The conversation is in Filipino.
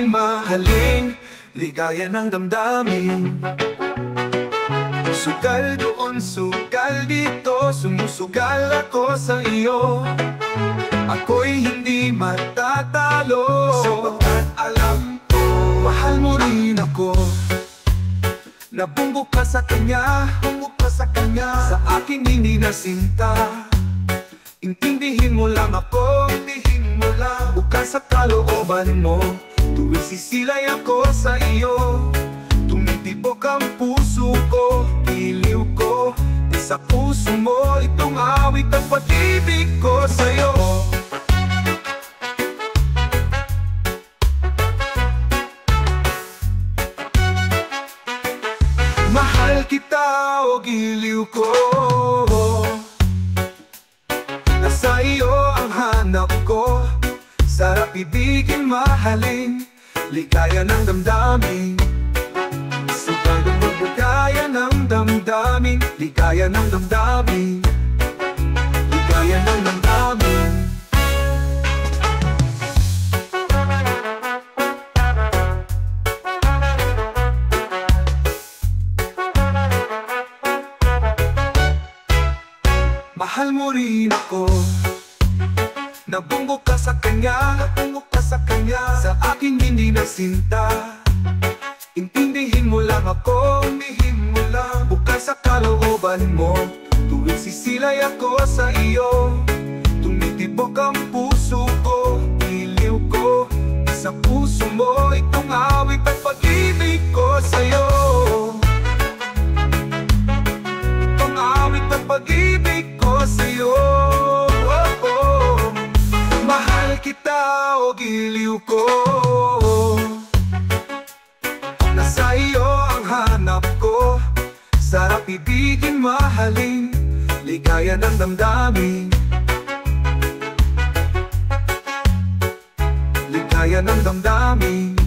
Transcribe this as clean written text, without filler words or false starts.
ibigin, mahalin, ligaya ng damdamin. Sugal doon, sugal dito, sumusugal ako sa iyo. Ako'y hindi matatalo, sapagkat alam ko, mahal mo rin ako. Nabumbok ka sa kanya, bumbok ka sa kanya, sa aking hindi nasinta. Intindihin mo lang ako, intindihin mo lang, bukas sa kalooban mo. Tuwing sisilay ako sa iyo, tumitibok ang puso ko, iliw ko, sa puso mo, itong awit ang pag-ibig ko sa'yo. Mahal kita, o giliw ko, nasa iyo ang hanap ko. Sarap ibigin, mahalin, ligaya ng damdamin. Sugal ng ligaya ng damdamin, ligaya ng damdamin, ligaya ng damdamin. Mahal mo rin ako. Nabumbok ka sa kanya, nabumbok ka sa kanya, sa aking hindi nasinta. Intindihin mo lang ako, intindihin mo lang, bukas sa kalooban mo. Tuwing sisilay ako sa iyo, tumitibok ang puso ko, iliw ko, sa puso mo, itong awit at pag-ibig ko sa'yo. Itong awit at pag-ibig ko sa'yo. Mahal kita, o giliw ko, nasa iyo ang hanap ko. Sarap ibigin, mahalin, ligaya ng damdamin, ligaya ng damdamin.